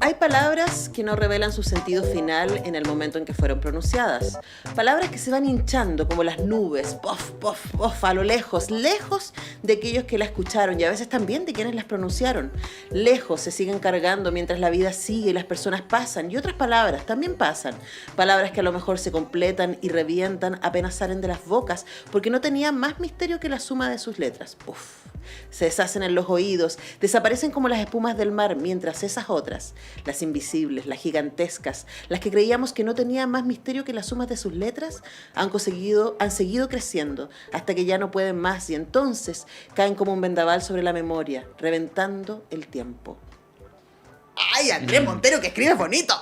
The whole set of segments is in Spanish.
Hay palabras que no revelan su sentido final en el momento en que fueron pronunciadas. Palabras que se van hinchando como las nubes, pof, pof, pof, a lo lejos, lejos de aquellos que la escucharon y a veces también de quienes las pronunciaron. Lejos se siguen cargando mientras la vida sigue y las personas pasan. Y otras palabras también pasan. Palabras que a lo mejor se completan y revientan apenas salen de las bocas porque no tenían más misterio que la suma de sus letras. Uf. Se deshacen en los oídos, desaparecen como las espumas del mar, mientras esas otras, las invisibles, las gigantescas, las que creíamos que no tenían más misterio que las sumas de sus letras, han seguido creciendo hasta que ya no pueden más y entonces caen como un vendaval sobre la memoria, reventando el tiempo. ¡Ay, Andrés Montero, que escribe bonito!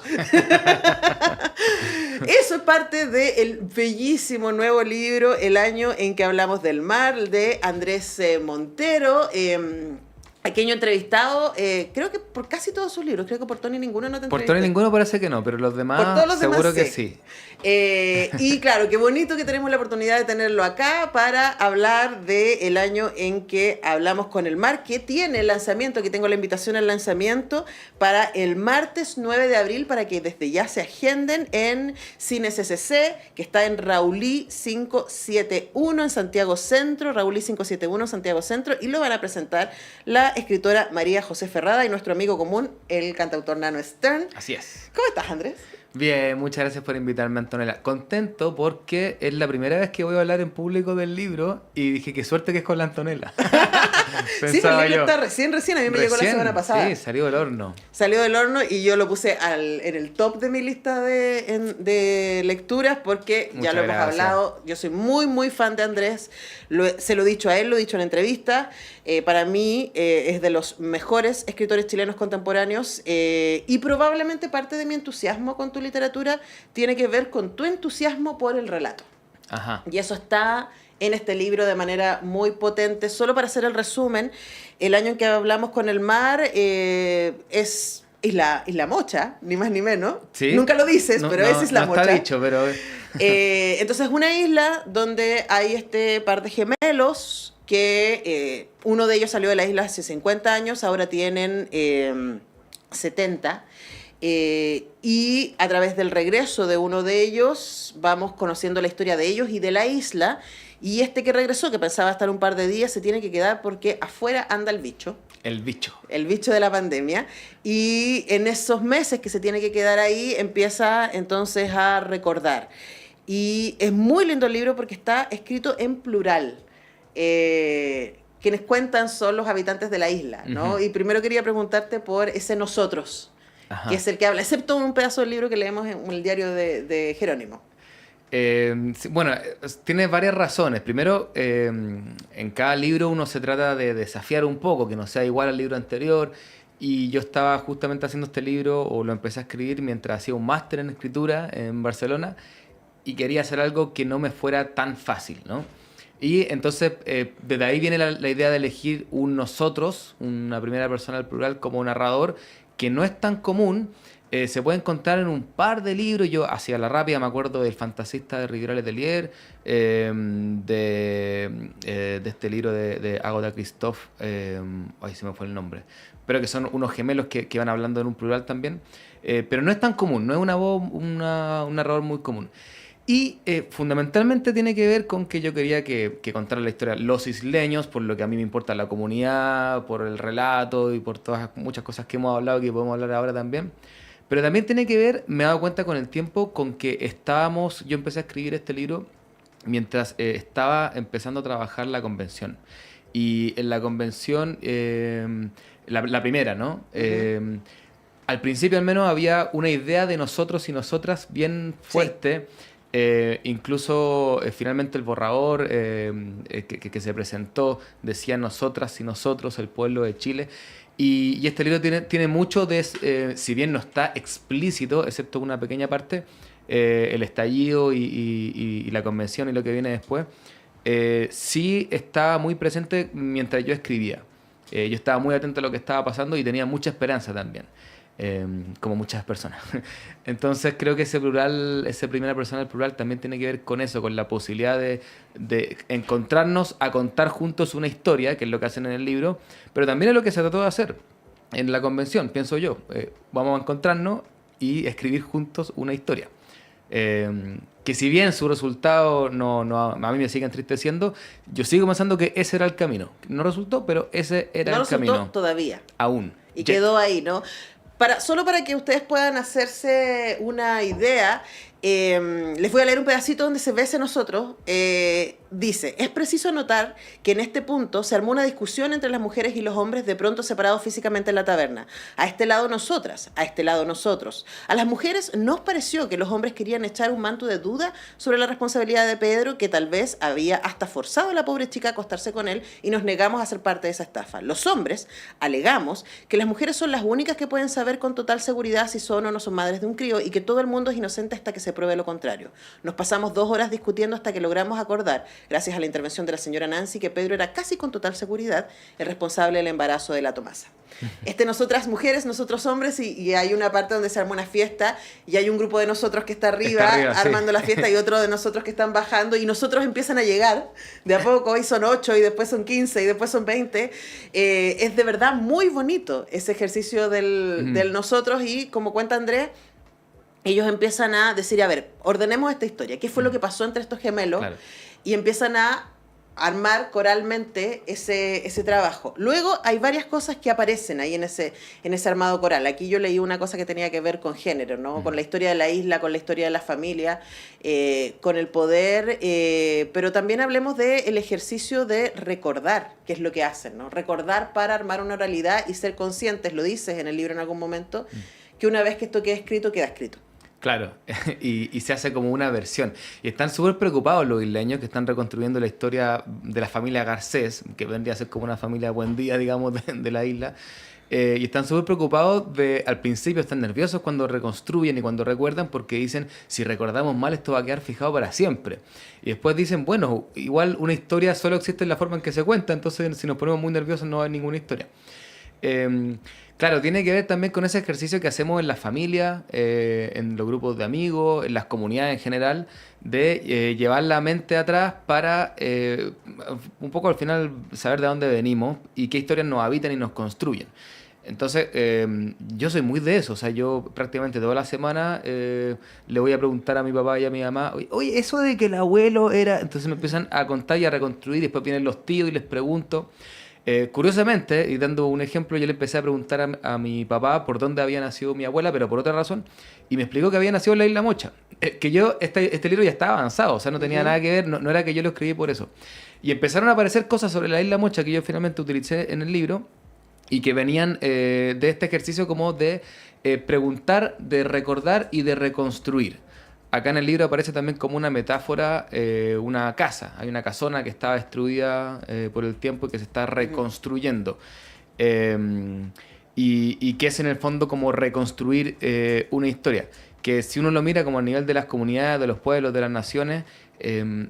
Eso es parte del bellísimo nuevo libro, El año en que hablamos del mar, de Andrés Montero. Aquello entrevistado, creo que por casi todos sus libros, creo que por Tony ninguno no te entrevisté. Por Tony ninguno parece que no, pero los demás por todos los seguro demás, que sí. Y claro, qué bonito que tenemos la oportunidad de tenerlo acá para hablar del año en que hablamos con el mar, que tiene el lanzamiento, que tengo la invitación al lanzamiento para el martes 9 de abril, para que desde ya se agenden en Cine CCC, que está en Raulí 571 en Santiago Centro, Raulí 571 en Santiago Centro, y lo van a presentar la escritora María José Ferrada y nuestro amigo común, el cantautor Nano Stern. Así es. ¿Cómo estás, Andrés? Bien, muchas gracias por invitarme, Antonella. Contento porque es la primera vez que voy a hablar en público del libro y dije, qué suerte que es con la Antonella. Sí, pero el libro está recién, a mí me llegó la semana pasada. Sí, salió del horno. Salió del horno y yo lo puse en el top de mi lista de lecturas porque Muchas ya lo hemos hablado. Yo soy muy, muy fan de Andrés. Se lo he dicho a él, lo he dicho en la entrevista. Para mí es de los mejores escritores chilenos contemporáneos y probablemente parte de mi entusiasmo con tu literatura tiene que ver con tu entusiasmo por el relato. Ajá. Y eso está en este libro de manera muy potente. Solo para hacer el resumen, el año en que hablamos con el mar es Isla Mocha, ni más ni menos. ¿Sí? Nunca lo dices, pero es Isla Mocha. No está dicho, pero... Entonces es una isla donde hay este par de gemelos que uno de ellos salió de la isla hace 50 años, ahora tienen 70. Y a través del regreso de uno de ellos vamos conociendo la historia de ellos y de la isla, y este que regresó, que pensaba estar un par de días, se tiene que quedar porque afuera anda el bicho. El bicho De la pandemia, y en esos meses que se tiene que quedar ahí empieza entonces a recordar, y es muy lindo el libro porque está escrito en plural. Quienes cuentan son los habitantes de la isla, ¿no? Uh-huh. Y primero quería preguntarte por ese nosotros. Ajá. Que es el que habla, excepto un pedazo del libro que leemos en el diario de Jerónimo. Bueno, tiene varias razones. Primero, en cada libro uno se trata de desafiar un poco, que no sea igual al libro anterior. Y yo estaba justamente haciendo este libro, o lo empecé a escribir mientras hacía un máster en escritura en Barcelona, y quería hacer algo que no me fuera tan fácil, ¿no? Y entonces, desde ahí viene la idea de elegir un nosotros, una primera persona al plural, como narrador, que no es tan común. Se puede encontrar en un par de libros. Yo hacia la rápida me acuerdo del Fantasista de Rivière Letelier, de este libro de Agatha Christophe, ay, se me fue el nombre, pero que son unos gemelos que van hablando en un plural también, pero no es tan común, no es una voz, un narrador muy común. Y fundamentalmente tiene que ver con que yo quería que contara la historia los isleños, por lo que a mí me importa la comunidad, por el relato y por todas muchas cosas que hemos hablado y que podemos hablar ahora también. Pero también tiene que ver, me he dado cuenta con el tiempo, con que yo empecé a escribir este libro mientras estaba empezando a trabajar la convención. Y en la convención, la primera, ¿no? Uh-huh. Al principio al menos había una idea de nosotros y nosotras bien fuerte. Sí. Incluso finalmente el borrador que se presentó decía nosotras y nosotros, el pueblo de Chile. Y este libro tiene mucho de, si bien no está explícito, excepto una pequeña parte, el estallido y la convención y lo que viene después, sí está muy presente mientras yo escribía. Yo estaba muy atento a lo que estaba pasando y tenía mucha esperanza también. Como muchas personas. Entonces creo que ese primera persona del plural también tiene que ver con eso, con la posibilidad de encontrarnos a contar juntos una historia, que es lo que hacen en el libro, pero también es lo que se trató de hacer. en la convención, pienso yo. Vamos a encontrarnos y escribir juntos una historia. Que si bien su resultado a mí me sigue entristeciendo, yo sigo pensando que ese era el camino. No resultó, pero ese era el camino. No resultó todavía. Aún. Y quedó ahí, ¿no? Solo para que ustedes puedan hacerse una idea, les voy a leer un pedacito donde se ve ese nosotros. Dice, es preciso notar que en este punto se armó una discusión entre las mujeres y los hombres de pronto separados físicamente en la taberna. A este lado nosotras, a este lado nosotros. A las mujeres nos pareció que los hombres querían echar un manto de duda sobre la responsabilidad de Pedro, que tal vez había hasta forzado a la pobre chica a acostarse con él, y nos negamos a ser parte de esa estafa. Los hombres alegamos que las mujeres son las únicas que pueden saber con total seguridad si son o no son madres de un crío, y que todo el mundo es inocente hasta que se pruebe lo contrario. Nos pasamos 2 horas discutiendo hasta que logramos acordar, gracias a la intervención de la señora Nancy, que Pedro era casi con total seguridad el responsable del embarazo de la Tomasa. Nosotras mujeres, nosotros hombres, y hay una parte donde se arma una fiesta y hay un grupo de nosotros que está arriba armando la fiesta y otro de nosotros que están bajando, y nosotros empiezan a llegar de a poco, hoy son 8 y después son 15 y después son 20. Es de verdad muy bonito ese ejercicio del nosotros, y como cuenta Andrés, ellos empiezan a decir, a ver, ordenemos esta historia, ¿qué fue lo que pasó entre estos gemelos? Claro. Y empiezan a armar coralmente ese trabajo. Luego hay varias cosas que aparecen ahí en ese armado coral. Aquí yo leí una cosa que tenía que ver con género, ¿no? Con la historia de la isla, con la historia de la familia, con el poder, pero también hablemos del ejercicio de recordar, que es lo que hacen, ¿no? Recordar para armar una oralidad y ser conscientes, lo dices en el libro en algún momento, que una vez que esto queda escrito, queda escrito. Claro, y se hace como una versión. Y están súper preocupados los isleños, que están reconstruyendo la historia de la familia Garcés, que vendría a ser como una familia Buendía, digamos, de la isla. Y están súper preocupados al principio están nerviosos cuando reconstruyen y cuando recuerdan, porque dicen, si recordamos mal esto va a quedar fijado para siempre. Y después dicen, bueno, igual una historia solo existe en la forma en que se cuenta, entonces si nos ponemos muy nerviosos no va a haber ninguna historia. Claro, tiene que ver también con ese ejercicio que hacemos en la familia, en los grupos de amigos, en las comunidades en general, de llevar la mente atrás para un poco al final saber de dónde venimos y qué historias nos habitan y nos construyen. Entonces, yo soy muy de eso, o sea, yo prácticamente toda la semana le voy a preguntar a mi papá y a mi mamá, oye, eso de que el abuelo era... Entonces me empiezan a contar y a reconstruir, después vienen los tíos y les pregunto... Curiosamente, y dando un ejemplo, yo le empecé a preguntar a mi papá por dónde había nacido mi abuela, pero por otra razón, y me explicó que había nacido en la Isla Mocha. Que yo, este libro ya estaba avanzado, o sea, no tenía nada que ver, no era que yo lo escribí por eso. Y empezaron a aparecer cosas sobre la Isla Mocha que yo finalmente utilicé en el libro y que venían de este ejercicio como de preguntar, de recordar y de reconstruir. Acá en el libro aparece también como una metáfora una casa. Hay una casona que estaba destruida por el tiempo y que se está reconstruyendo. Y que es en el fondo como reconstruir una historia. Que si uno lo mira como a nivel de las comunidades, de los pueblos, de las naciones,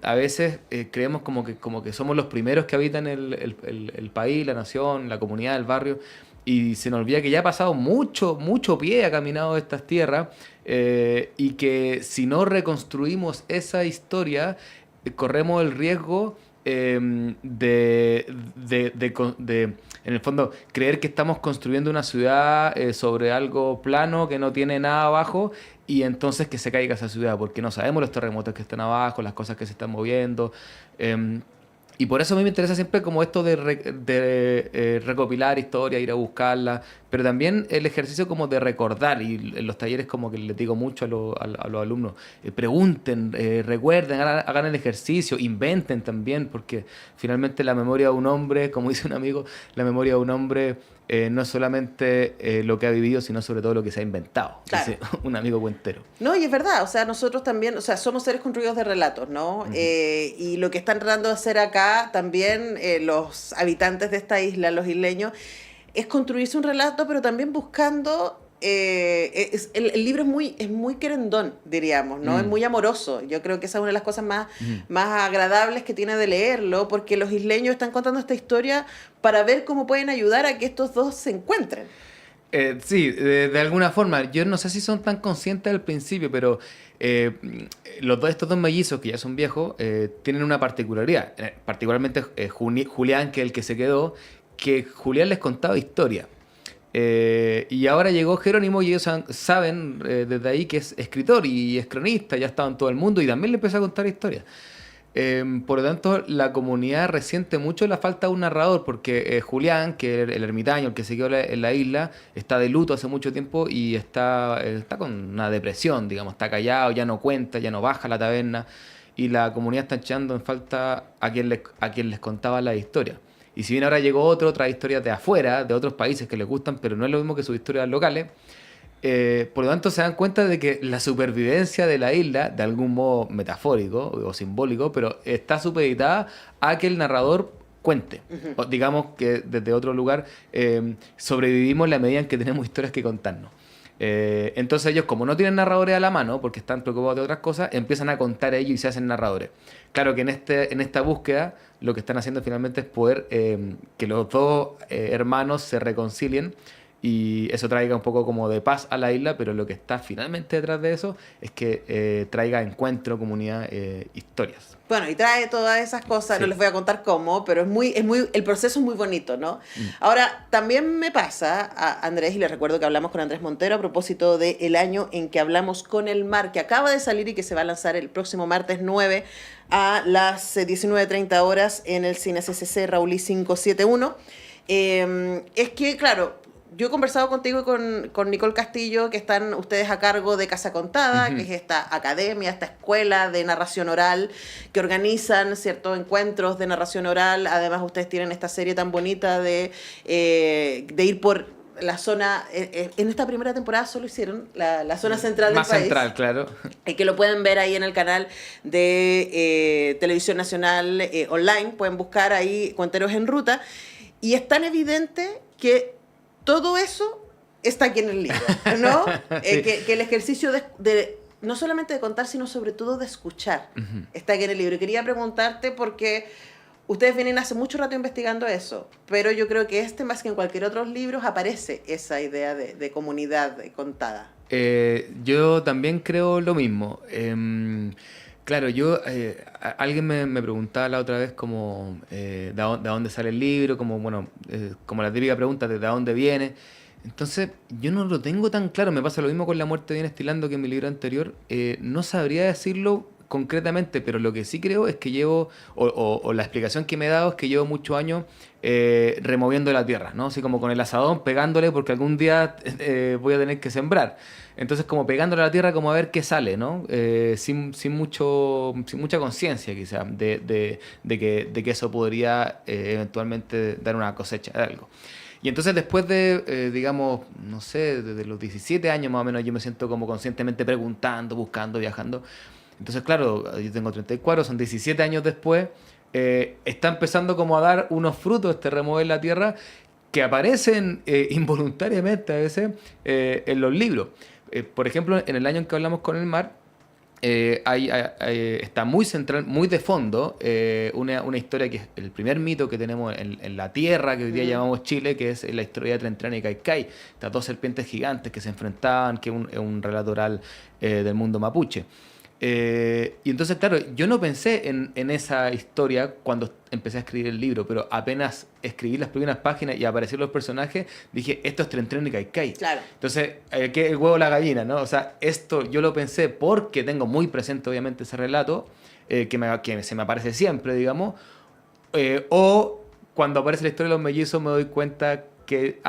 a veces creemos como que somos los primeros que habitan el país, la nación, la comunidad, el barrio. Y se nos olvida que ya ha pasado mucho pie, ha caminado estas tierras, y que si no reconstruimos esa historia, corremos el riesgo en el fondo, creer que estamos construyendo una ciudad sobre algo plano que no tiene nada abajo, y entonces que se caiga esa ciudad, porque no sabemos los terremotos que están abajo, las cosas que se están moviendo. Y por eso a mí me interesa siempre como esto de recopilar historia, ir a buscarla, pero también el ejercicio como de recordar, y en los talleres como que les digo mucho a los alumnos, pregunten, recuerden, hagan el ejercicio, inventen también, porque finalmente la memoria de un hombre, como dice un amigo, la memoria de un hombre no es solamente lo que ha vivido, sino sobre todo lo que se ha inventado, claro. Dice un amigo cuentero. No, y es verdad, o sea, nosotros también, o sea, somos seres construidos de relatos, ¿no? Y lo que están tratando de hacer acá también los habitantes de esta isla, los isleños, es construirse un relato, pero también buscando... el libro es muy querendón, diríamos, ¿no? Es muy amoroso. Yo creo que esa es una de las cosas más agradables que tiene de leerlo, porque los isleños están contando esta historia para ver cómo pueden ayudar a que estos dos se encuentren. Sí, de alguna forma. Yo no sé si son tan conscientes al principio, pero estos dos mellizos, que ya son viejos, tienen una particularidad. Particularmente Julián, que es el que se quedó, que Julián les contaba historia. Y ahora llegó Jerónimo y ellos saben desde ahí que es escritor y es cronista, ya estaba en todo el mundo y también le empezó a contar historias. Por lo tanto, la comunidad resiente mucho la falta de un narrador, porque Julián, que es el ermitaño, el que se quedó en la isla, está de luto hace mucho tiempo y está con una depresión, digamos, está callado, ya no cuenta, ya no baja a la taberna, y la comunidad está echando en falta a quien les contaba la historia. Y si bien ahora llegó otras historias de afuera, de otros países que les gustan, pero no es lo mismo que sus historias locales, por lo tanto se dan cuenta de que la supervivencia de la isla, de algún modo metafórico o simbólico, pero está supeditada a que el narrador cuente. O digamos que desde otro lugar sobrevivimos en la medida en que tenemos historias que contarnos. Entonces ellos, como no tienen narradores a la mano, porque están preocupados de otras cosas, empiezan a contar ellos y se hacen narradores. Claro que en esta búsqueda lo que están haciendo finalmente es poder que los dos hermanos se reconcilien y eso traiga un poco como de paz a la isla, pero lo que está finalmente detrás de eso es que traiga encuentro, comunidad, historias. Bueno, y trae todas esas cosas, Sí. no les voy a contar cómo, pero el proceso es muy bonito, ¿no? Ahora, también me pasa, a Andrés, y les recuerdo que hablamos con Andrés Montero a propósito del año en que hablamos con el mar, que acaba de salir y que se va a lanzar el próximo martes 9 a las 19:30 horas en el Cine CCC Raulí 571. Es que, claro, yo he conversado contigo y con Nicole Castillo, que están ustedes a cargo de Casa Contada, que es esta academia, esta escuela de narración oral, que organizan ciertos encuentros de narración oral. Además, ustedes tienen esta serie tan bonita de ir por la zona. En esta primera temporada solo hicieron la zona central del país. Más central, claro. Que lo pueden ver ahí en el canal de Televisión Nacional online. Pueden buscar ahí Cuenteros en Ruta. Y es tan evidente que todo eso está aquí en el libro, ¿no? Sí. Que el ejercicio de no solamente de contar, sino sobre todo de escuchar está aquí en el libro. Y quería preguntarte porque ustedes vienen hace mucho rato investigando eso, pero yo creo que más que en cualquier otro libro aparece esa idea de comunidad contada. Yo también creo lo mismo. Claro, alguien me preguntaba la otra vez como de dónde sale el libro, como bueno, como la típica pregunta de dónde viene. Entonces, yo no lo tengo tan claro. Me pasa lo mismo con La muerte viene estilando que en mi libro anterior. No sabría decirlo concretamente, pero lo que sí creo es que o la explicación que me he dado es que llevo muchos años removiendo la tierra, ¿no? Así como con el asadón, pegándole, porque algún día voy a tener que sembrar. Entonces, como pegándole a la tierra, como a ver qué sale, ¿no? Sin mucha conciencia, quizás, de que eso podría eventualmente dar una cosecha de algo. Y entonces después de, digamos, no sé, desde los 17 años más o menos, yo me siento como conscientemente preguntando, buscando, viajando. Entonces, claro, yo tengo 34, son 17 años después, está empezando como a dar unos frutos este remover la tierra que aparecen involuntariamente a veces en los libros. Por ejemplo, en el año en que hablamos con el mar, está muy central, muy de fondo, una historia que es el primer mito que tenemos en la tierra, que hoy día llamamos Chile, que es la historia de Trentrán y Caicay, estas dos serpientes gigantes que se enfrentaban, que es un relato oral del mundo mapuche. Y entonces, claro, yo no pensé en esa historia cuando empecé a escribir el libro, pero apenas escribí las primeras páginas y aparecieron los personajes, dije, esto es Trentrán y Caicay. Claro. Entonces, que el huevo o la gallina, ¿no? O sea, esto yo lo pensé porque tengo muy presente, obviamente, ese relato, que se me aparece siempre, digamos, o cuando aparece la historia de los mellizos me doy cuenta que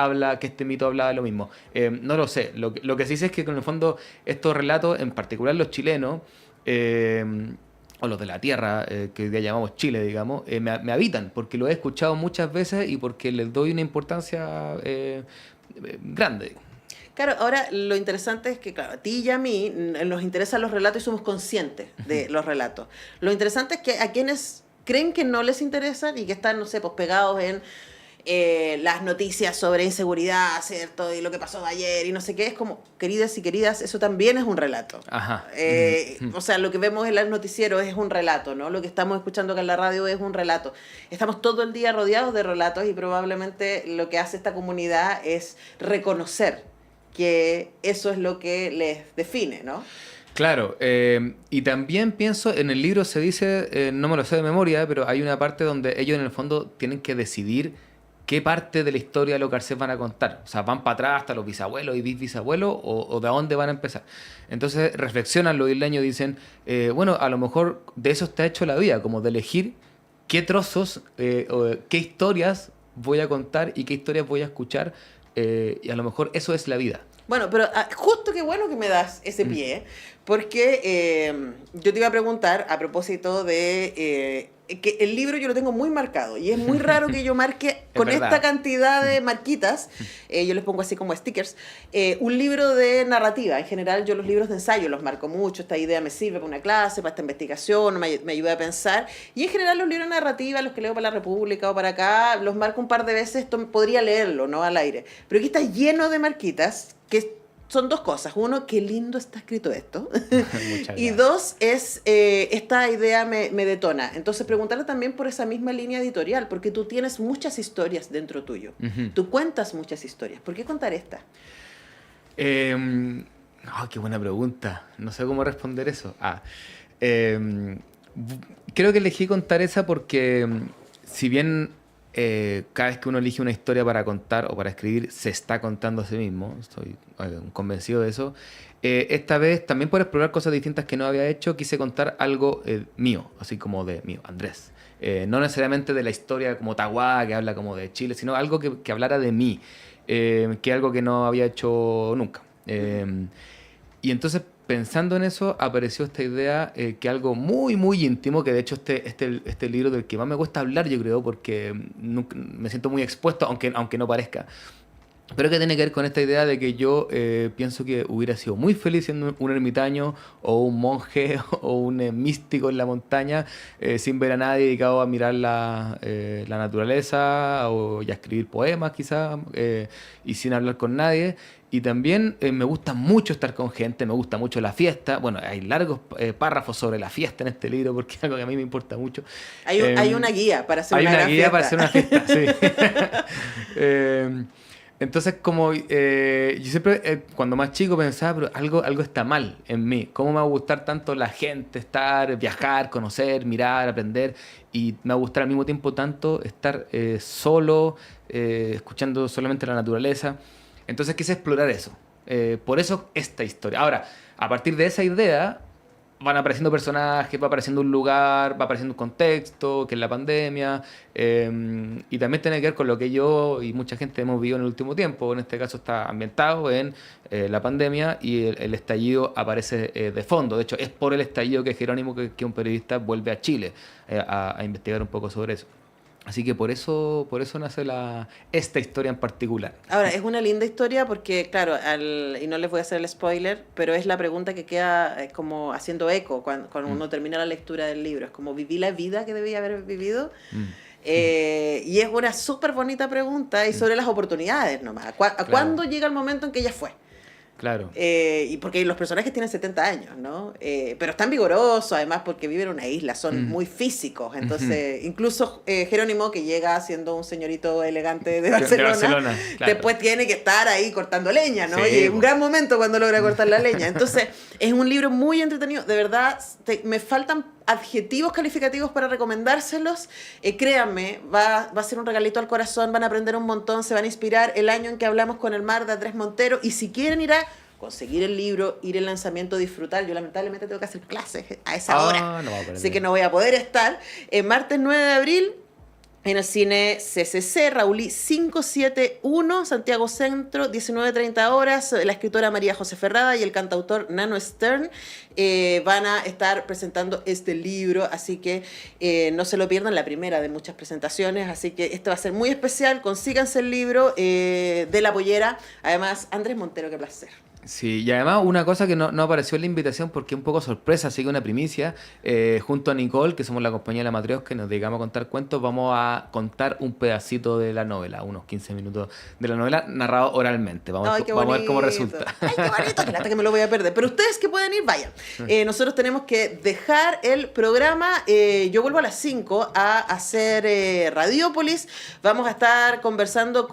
este mito habla de lo mismo. No lo sé. Lo que sí sé es que, en el fondo, estos relatos, en particular los chilenos, o los de la tierra, que hoy día llamamos Chile, digamos, me habitan, porque lo he escuchado muchas veces y porque les doy una importancia grande. Claro, ahora lo interesante es que, claro, a ti y a mí nos interesan los relatos y somos conscientes de los relatos. Lo interesante es que a quienes creen que no les interesan y que están, no sé, pues pegados en las noticias sobre inseguridad, ¿cierto? Y lo que pasó ayer y no sé qué, es como, queridas y queridas, eso también es un relato. Ajá. O sea, lo que vemos en los noticieros es un relato, ¿no? Lo que estamos escuchando acá en la radio es un relato. Estamos todo el día rodeados de relatos y probablemente lo que hace esta comunidad es reconocer que eso es lo que les define, ¿no? Claro, y también pienso, en el libro se dice, no me lo sé de memoria, pero hay una parte donde ellos en el fondo tienen que decidir qué parte de la historia de los Garcés van a contar. O sea, ¿van para atrás hasta los bisabuelos y bisabuelos o de dónde van a empezar? Entonces reflexionan los isleños y dicen, bueno, a lo mejor de eso está hecho la vida, como de elegir qué trozos, o qué historias voy a contar y qué historias voy a escuchar, y a lo mejor eso es la vida. Bueno, pero justo qué bueno que me das ese pie, porque yo te iba a preguntar a propósito de que el libro yo lo tengo muy marcado y es muy raro que yo marque con esta cantidad de marquitas, yo les pongo así como stickers, un libro de narrativa. En general yo los libros de ensayo los marco mucho, esta idea me sirve para una clase, para esta investigación, me ayuda a pensar, y en general los libros de narrativa, los que leo para la República o para acá, los marco un par de veces, podría leerlo, ¿no? Al aire, pero aquí está lleno de marquitas que son dos cosas. Uno, qué lindo está escrito esto. Y dos, es esta idea me detona. Entonces, preguntarle también por esa misma línea editorial, porque tú tienes muchas historias dentro tuyo. Tú cuentas muchas historias. ¿Por qué contar esta? Qué buena pregunta. No sé cómo responder eso. Creo que elegí contar esa porque, si bien cada vez que uno elige una historia para contar o para escribir, se está contando a sí mismo, estoy convencido de eso, esta vez también por explorar cosas distintas que no había hecho, quise contar algo mío, así como de mío, Andrés. No necesariamente de la historia como Tahuá, que habla como de Chile, sino algo que hablara de mí, que es algo que no había hecho nunca. Y entonces, pensando en eso, apareció esta idea, que algo muy, muy íntimo, que de hecho este libro del que más me cuesta hablar, yo creo, porque me siento muy expuesto, aunque no parezca. Pero que tiene que ver con esta idea de que yo pienso que hubiera sido muy feliz siendo un ermitaño o un monje o un místico en la montaña, sin ver a nadie, dedicado a mirar la naturaleza y a escribir poemas quizás, y sin hablar con nadie. Y también me gusta mucho estar con gente, me gusta mucho la fiesta. Bueno, hay largos párrafos sobre la fiesta en este libro porque es algo que a mí me importa mucho. Hay una guía para hacer una gran fiesta. Hay una guía para hacer una fiesta, sí. Entonces, como yo siempre, cuando más chico, pensaba, pero algo está mal en mí. ¿Cómo me va a gustar tanto la gente, viajar, conocer, mirar, aprender? Y me va a gustar al mismo tiempo tanto estar solo, escuchando solamente la naturaleza. Entonces quise explorar eso. Por eso esta historia. Ahora, a partir de esa idea, van apareciendo personajes, va apareciendo un lugar, va apareciendo un contexto, que es la pandemia, y también tiene que ver con lo que yo y mucha gente hemos vivido en el último tiempo. En este caso está ambientado en la pandemia y el estallido aparece de fondo. De hecho, es por el estallido que Jerónimo, que un periodista, vuelve a Chile a investigar un poco sobre eso. Así que por eso nace esta historia en particular. Ahora, es una linda historia porque, claro, y no les voy a hacer el spoiler, pero es la pregunta que queda como haciendo eco cuando uno termina la lectura del libro. Es como, ¿viví la vida que debía haber vivido? Y es una súper bonita pregunta, y sobre las oportunidades nomás. ¿Cuándo llega el momento en que ya fue? Claro. Y porque los personajes tienen 70 años, ¿no? Pero están vigorosos, además, porque viven en una isla, son muy físicos. Entonces, incluso Jerónimo, que llega siendo un señorito elegante de Barcelona, claro, después tiene que estar ahí cortando leña, ¿no? Sí, y es un gran momento cuando logra cortar la leña. Entonces, es un libro muy entretenido. De verdad, me faltan adjetivos calificativos para recomendárselos. Créanme, va a ser un regalito al corazón, van a aprender un montón, se van a inspirar. El año en que hablamos con el mar de Andrés Montero, y si quieren ir a conseguir el libro, ir al lanzamiento, disfrutar. Yo lamentablemente tengo que hacer clases a esa hora, así que no voy a poder estar. Martes 9 de abril, en el cine CCC, Raulí 571, Santiago Centro, 19:30 horas. La escritora María José Ferrada y el cantautor Nano Stern van a estar presentando este libro, así que no se lo pierdan, la primera de muchas presentaciones, así que esto va a ser muy especial. Consíganse el libro de La Pollera. Además, Andrés Montero, qué placer. Sí, y además una cosa que no apareció en la invitación porque es un poco sorpresa, así que una primicia, junto a Nicole, que somos la compañía de la Matrioska, que nos dedicamos a contar cuentos, vamos a contar un pedacito de la novela, unos 15 minutos de la novela, narrado oralmente. Vamos a ver cómo resulta. ¡Ay, qué bonito! Que lata que me lo voy a perder. Pero ustedes que pueden ir, vayan. Nosotros tenemos que dejar el programa. Yo vuelvo a las 5 a hacer Radiópolis. Vamos a estar conversando con